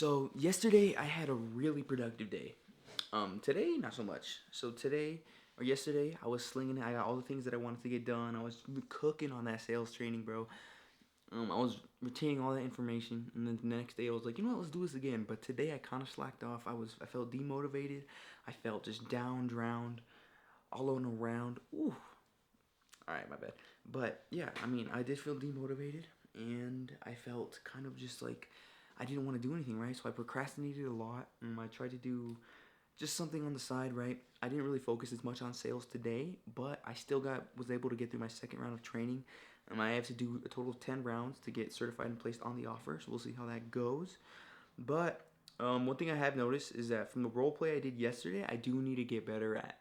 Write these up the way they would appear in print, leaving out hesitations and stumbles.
So yesterday I had a really productive day. Today not so much. So today or yesterday I was slinging it. I got all the things that I wanted to get done. I was cooking on that sales training, bro. I was retaining all that information, and then the next day I was like, you know what, let's do this again. But today I kind of slacked off. I felt demotivated. I felt just down, drowned, all on around. Ooh. All right, my bad. But yeah, I mean, I did feel demotivated, and I felt kind of just like I didn't want to do anything, right? So I procrastinated a lot, and I tried to do just something on the side, right? I didn't really focus as much on sales today, but I still was able to get through my second round of training. I have to do a total of 10 rounds to get certified and placed on the offer, so we'll see how that goes. But one thing I have noticed is that from the role play I did yesterday, I do need to get better at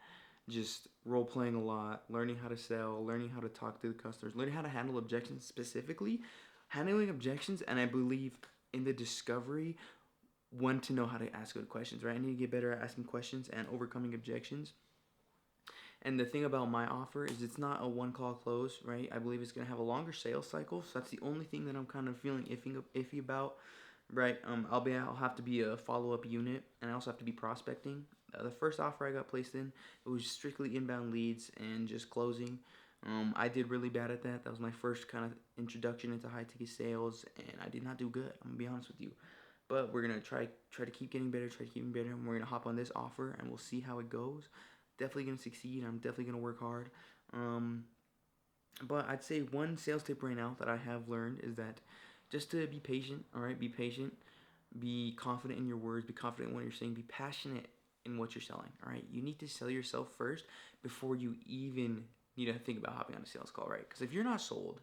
just role playing a lot, learning how to sell, learning how to talk to the customers, learning how to handle objections specifically, handling objections, and I believe in the discovery when to know how to ask good questions, right? I need to get better at asking questions and overcoming objections. And the thing about my offer is it's not a one call close, right? I believe it's going to have a longer sales cycle. So that's the only thing that I'm kind of feeling iffy about, right? I'll have to be a follow up unit, and I also have to be prospecting. The first offer I got placed in, it was strictly inbound leads and just closing. I did really bad at that. That was my first kind of introduction into high ticket sales, and I did not do good. I'm gonna be honest with you. But we're gonna try to keep getting better, and we're gonna hop on this offer, and we'll see how it goes. Definitely gonna succeed. I'm definitely gonna work hard. Um, but I'd say one sales tip right now that I have learned is that just to be patient. All right, be patient. Be confident in your words. Be confident in what you're saying. Be passionate in what you're selling. All right, you need to sell yourself first before you even need to think about hopping on a sales call, right? Because if you're not sold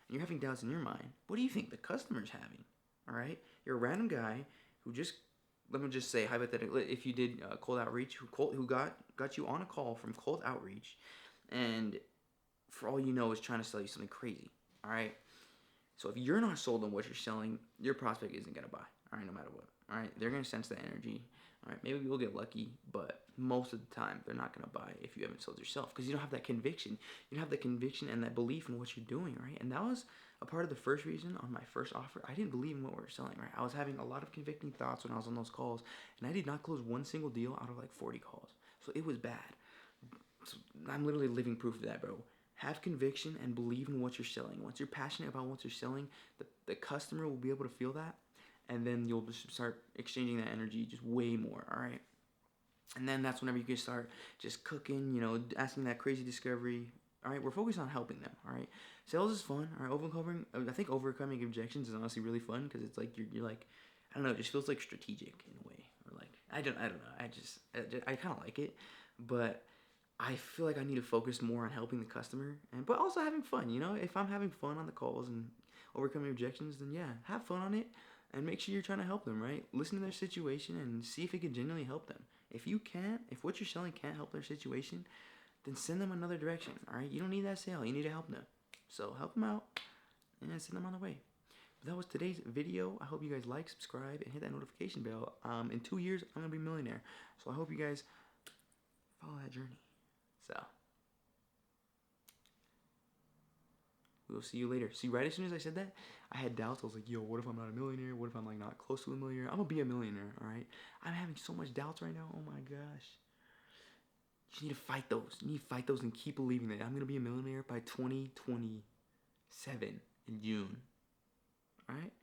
and you're having doubts in your mind, what do you think the customer's having? All right, you're a random guy who just, let me just say hypothetically, if you did cold outreach, who got you on a call from cold outreach, and for all you know is trying to sell you something crazy. All right, so if you're not sold on what you're selling, your prospect isn't gonna buy. All right, no matter what. All right, they're gonna sense that energy. All right, maybe we'll get lucky, but most of the time they're not gonna buy if you haven't sold yourself because you don't have that conviction. You don't have the conviction and that belief in what you're doing, right? And that was a part of the first reason on my first offer. I didn't believe in what we were selling, right? I was having a lot of convicting thoughts when I was on those calls, and I did not close one single deal out of like 40 calls. So it was bad. So I'm literally living proof of that, bro. Have conviction and believe in what you're selling. Once you're passionate about what you're selling, the customer will be able to feel that, and then you'll just start exchanging that energy just way more, all right? And then that's whenever you can start just cooking, asking that crazy discovery. All right, we're focused on helping them. All right, sales is fun. All right, I think overcoming objections is honestly really fun because it's like you're like, I don't know, it just feels like strategic in a way, or like I don't know. I kind of like it, but I feel like I need to focus more on helping the customer but also having fun. If I'm having fun on the calls and overcoming objections, then yeah, have fun on it and make sure you're trying to help them, right? Listen to their situation and see if it can genuinely help them. If what you're selling can't help their situation, then send them another direction, all right? You don't need that sale. You need to help them. So help them out and send them on the way. But that was today's video. I hope you guys like, subscribe, and hit that notification bell. In 2 years, I'm going to be a millionaire. So I hope you guys follow that journey. So we'll see you later. See, right as soon as I said that, I had doubts. I was like, yo, what if I'm not a millionaire? What if I'm like not close to a millionaire? I'm gonna be a millionaire, all right? I'm having so much doubts right now. Oh my gosh. You need to fight those. You need to fight those and keep believing that I'm gonna be a millionaire by 2027 in June. All right?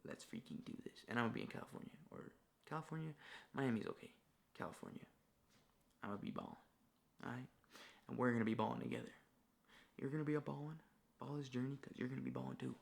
Let's freaking do this. And I'm gonna be in California California. Miami's okay. California. I'm gonna be balling. All right? And we're gonna be balling together. You're gonna be a ball this journey because you're gonna be balling too.